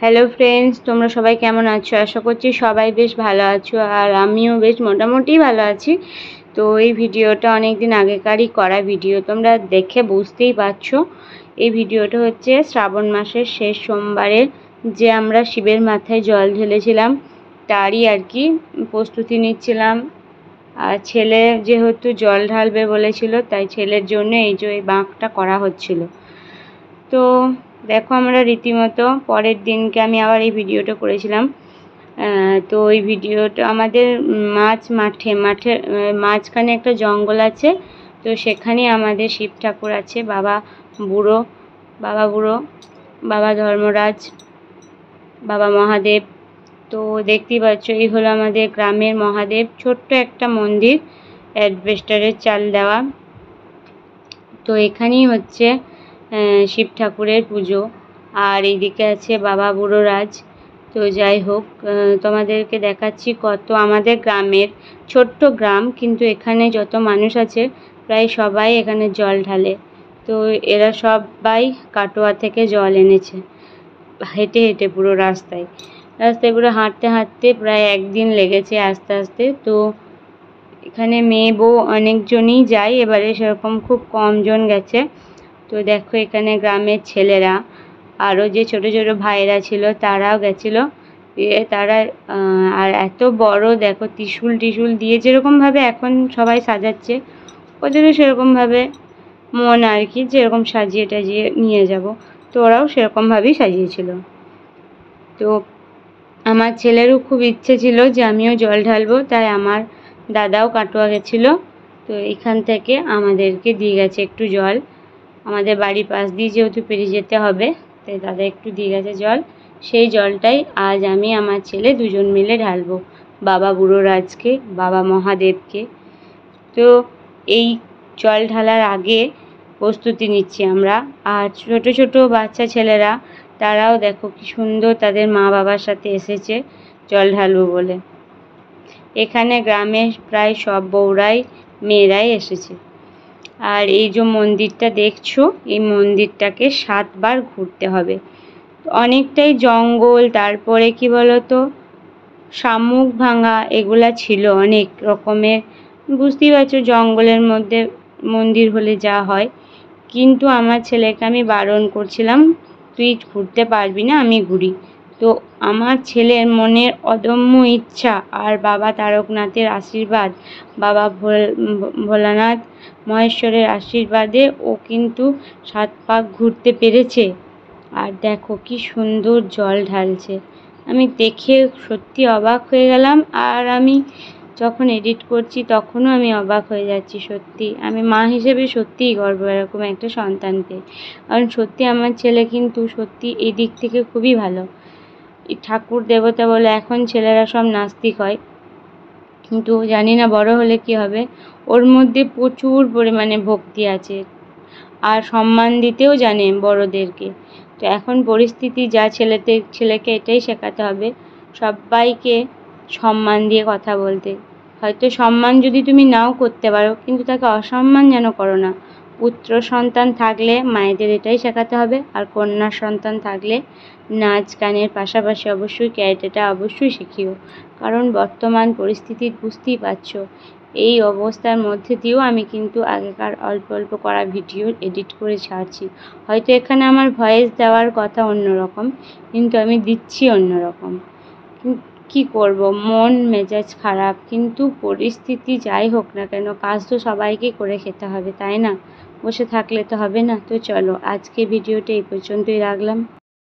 Hello friends, তোমরা সবাই কেমন আছো? আশা করছি সবাই বেশ ভালো আছো, আর আমিও বেশ মোটামুটি ভালো আছি। তো এই ভিডিওটা অনেক দিন আগেকারই করা ভিডিও, তোমরা দেখে বুঝতেই পারছো। এই ভিডিওটা হচ্ছে শ্রাবণ মাসের শেষ সোমবারে যে আমরা শিবের মাথায় জল ঢেলেছিলাম তারই আর কি প্রস্তুতি নিচ্ছিলাম। আর ছেলে যেহেতু জল ঢালবে বলেছিল, তাই ছেলের জন্য এই যে এই বাঁকটা করা হচ্ছিল। তো দেখো, আমরা রীতিমতো পরের দিনকে আমি আবার এই ভিডিওটা করেছিলাম। তো ওই ভিডিওটা আমাদের মাঠে মাঝখানে একটা জঙ্গল আছে। তো সেখানে আমাদের শিব ঠাকুর আছে, বাবা বুড়ো, বাবা ধর্মরাজ, বাবা মহাদেব। তো দেখতেই পাচ্ছ, এই হলো আমাদের গ্রামের মহাদেব, ছোট্ট একটা মন্দির, অ্যাডভেস্টারের চাল দেওয়া। তো এখানেই হচ্ছে শিব ঠাকুরের পুজো। আর এইদিকে আছে বাবা বুড়োরাজ। তো যাই হোক, তোমাদেরকে দেখাচ্ছি কত আমাদের গ্রামের ছোট্ট গ্রাম, কিন্তু এখানে যত মানুষ আছে প্রায় সবাই এখানে জল ঢালে। তো এরা সবাই কাটোয়া থেকে জল এনেছে, হেঁটে হেঁটে পুরো রাস্তায় পুরো হাঁটতে হাঁটতে প্রায় একদিন লেগেছে আস্তে আস্তে। তো এখানে মেয়ে বউ অনেকজনই যায়, এবারে সেরকম খুব কম জন গেছে। তো দেখো, এখানে গ্রামের ছেলেরা আরও যে ছোট ছোট ভাইরা ছিল তারাও গেছিলো। তারা আর এত বড় দেখো, ত্রিশূল দিয়ে যেরকমভাবে এখন সবাই সাজাচ্ছে, ওদেরও সেরকমভাবে মন আর কি, যেরকম সাজিয়ে টাজিয়ে নিয়ে যাব। তো ওরাও সেরকমভাবেই সাজিয়েছিল। তো আমার ছেলেরও খুব ইচ্ছে ছিল যে আমিও জল ঢালবো, তাই আমার দাদাও কাটোয়া গেছিলো। তো এখান থেকে আমাদেরকে দিয়ে গেছে একটু জল, আমাদের বাড়ির পাশ দিয়ে যেহেতু পেরিয়ে যেতে হবে, তাই দাদা একটু দিয়ে গেছে জল। সেই জলটাই আজ আমি আমার ছেলে দুজন মিলে ঢালবো বাবা বুড়োরাজকে, বাবা মহাদেবকে। তো এই জল ঢালার আগে প্রস্তুতি নিচ্ছি আমরা। আর ছোট ছোট বাচ্চা ছেলেরা তারাও দেখো কি সুন্দর তাদের মা বাবার সাথে এসেছে জল ঢালবো বলে। এখানে গ্রামে প্রায় সব বউরাই মেয়েরাই এসেছে। আর এই যে মন্দিরটা দেখছো, এই মন্দিরটাকে 7 বার ঘুরতে হবে। অনেকটাই জঙ্গল, তারপরে কি বলতো শামুক ভাঙা এগুলা ছিল অনেক রকমের, বুঝতেই পারছো জঙ্গলের মধ্যে মন্দির হলে যা হয়। কিন্তু আমার ছেলেকে আমি বারণ করছিলাম, তুই ঘুরতে পারবি না, আমি ঘুরি। তো আমার ছেলের মনের অদম্য ইচ্ছা আর বাবা তারকনাথের আশীর্বাদ, বাবা ভোলানাথ মহেশ্বরের আশীর্বাদে ও কিন্তু 7 পাক ঘুরতে পেরেছে। আর দেখো কি সুন্দর জল ঢালছে, আমি দেখে সত্যি অবাক হয়ে গেলাম। আর আমি যখন এডিট করছি তখনও আমি অবাক হয়ে যাচ্ছি। সত্যি আমি মা হিসেবে সত্যিই গর্ব এরকম একটা সন্তান পেয়ে, কারণ সত্যি আমার ছেলে কিন্তু সত্যি এই দিক থেকে খুবই ভালো। ঠাকুর দেবতা বলে এখন ছেলেরা সব নাস্তিক হয়, কিন্তু জানি না বড় হলে কি হবে। ওর মধ্যে প্রচুর পরিমাণে ভক্তি আছে, আর সম্মান দিতেও জানে বড়দেরকে। তো এখন পরিস্থিতি যা, ছেলেকে এটাই শেখাতে হবে, সবাইকে সম্মান দিয়ে কথা বলতে। হয়তো সম্মান যদি তুমি নাও করতে পারো, কিন্তু তাকে অসম্মান যেন করো না। পুত্র সন্তান থাকলে মায়েদের এটাই শেখাতে হবে, আর কন্যা সন্তান থাকলে নাচ গানের পাশাপাশি অবশ্যই ক্যারেটেটা অবশ্যই শিখিও। কারণ বর্তমান পরিস্থিতি বুঝতেই পারছো, এই অবস্থার মধ্যে দিয়েও আমি কিন্তু আগেকার অল্প অল্প করা ভিডিও এডিট করে ছাড়ছি। হয়তো এখানে আমার ভয়েস দেওয়ার কথা অন্যরকম, কিন্তু আমি দিচ্ছি অন্যরকম। কি করব, মন মেজাজ খারাপ, কিন্তু পরিস্থিতি যাই হোক না কেন কাজ তো সবাইকে করে খেতে হবে, তাই না? বসে থাকলে তো হবে না। তো চলো, আজকে ভিডিওটা এই পর্যন্তই রাখলাম।